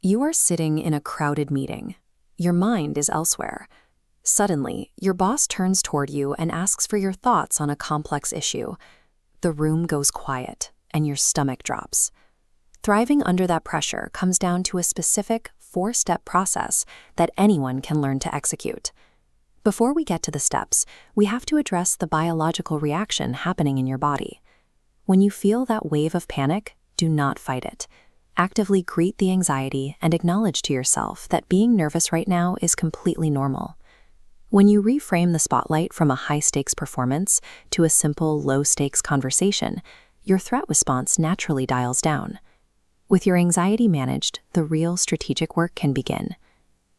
You are sitting in a crowded meeting. Your mind is elsewhere. Suddenly, your boss turns toward you and asks for your thoughts on a complex issue. The room goes quiet, and your stomach drops. Thriving under that pressure comes down to a specific 4-step process that anyone can learn to execute. Before we get to the steps, we have to address the biological reaction happening in your body. When you feel that wave of panic, do not fight it. Actively greet the anxiety and acknowledge to yourself that being nervous right now is completely normal. When you reframe the spotlight from a high-stakes performance to a simple, low-stakes conversation, your threat response naturally dials down. With your anxiety managed, the real strategic work can begin.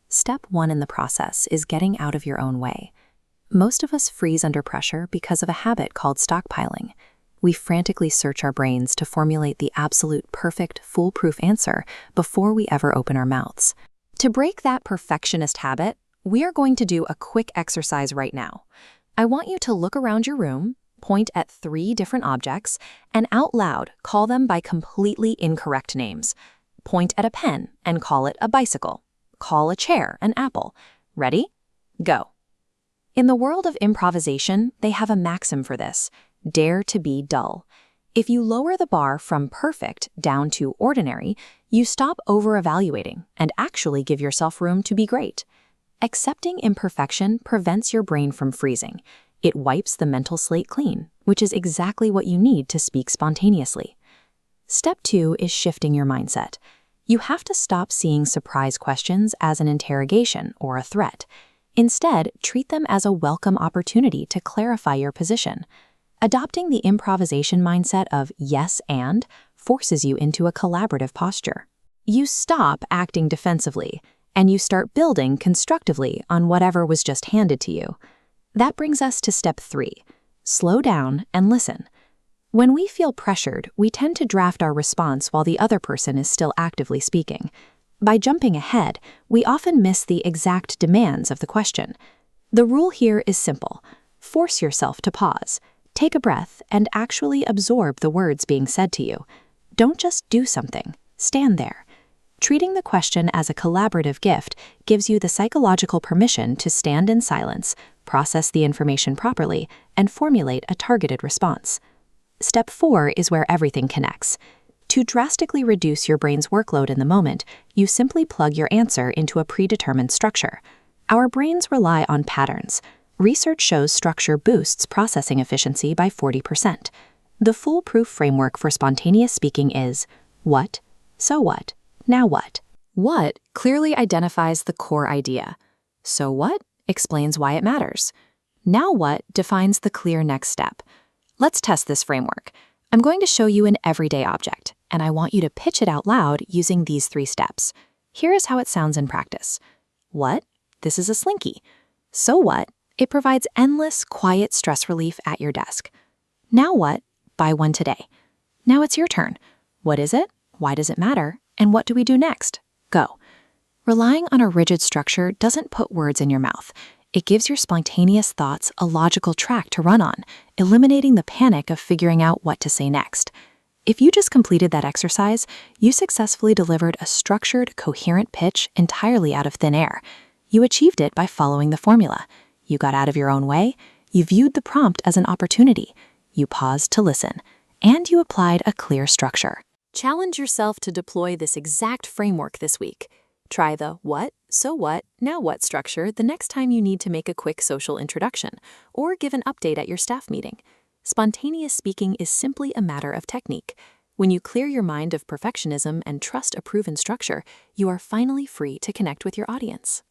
Step 1 in the process is getting out of your own way. Most of us freeze under pressure because of a habit called stockpiling. We frantically search our brains to formulate the absolute perfect, foolproof answer before we ever open our mouths. To break that perfectionist habit, we are going to do a quick exercise right now. I want you to look around your room, point at 3 different objects, and out loud call them by completely incorrect names. Point at a pen and call it a bicycle. Call a chair an apple. Ready? Go. In the world of improvisation, they have a maxim for this: dare to be dull. If you lower the bar from perfect down to ordinary, you stop over-evaluating and actually give yourself room to be great. Accepting imperfection prevents your brain from freezing. It wipes the mental slate clean, which is exactly what you need to speak spontaneously. Step 2 is shifting your mindset. You have to stop seeing surprise questions as an interrogation or a threat. Instead, treat them as a welcome opportunity to clarify your position. Adopting the improvisation mindset of yes and forces you into a collaborative posture. You stop acting defensively, and you start building constructively on whatever was just handed to you. That brings us to step 3. Slow down and listen. When we feel pressured, we tend to draft our response while the other person is still actively speaking. By jumping ahead, we often miss the exact demands of the question. The rule here is simple. Force yourself to pause. Take a breath and actually absorb the words being said to you. Don't just do something. Stand there. Treating the question as a collaborative gift gives you the psychological permission to stand in silence, process the information properly, and formulate a targeted response. Step 4 is where everything connects. To drastically reduce your brain's workload in the moment, you simply plug your answer into a predetermined structure. Our brains rely on patterns. Research shows structure boosts processing efficiency by 40%. The foolproof framework for spontaneous speaking is what, so what, now what. What clearly identifies the core idea. So what explains why it matters. Now what defines the clear next step. Let's test this framework. I'm going to show you an everyday object, and I want you to pitch it out loud using these 3 steps. Here is how it sounds in practice. What? This is a Slinky. So what? It provides endless, quiet stress relief at your desk. Now what? Buy one today. Now it's your turn. What is it? Why does it matter? And what do we do next? Go. Relying on a rigid structure doesn't put words in your mouth. It gives your spontaneous thoughts a logical track to run on, eliminating the panic of figuring out what to say next. If you just completed that exercise, you successfully delivered a structured, coherent pitch entirely out of thin air. You achieved it by following the formula. You got out of your own way, you viewed the prompt as an opportunity, you paused to listen, and you applied a clear structure. Challenge yourself to deploy this exact framework this week. Try the what, so what, now what structure the next time you need to make a quick social introduction or give an update at your staff meeting. Spontaneous speaking is simply a matter of technique. When you clear your mind of perfectionism and trust a proven structure, you are finally free to connect with your audience.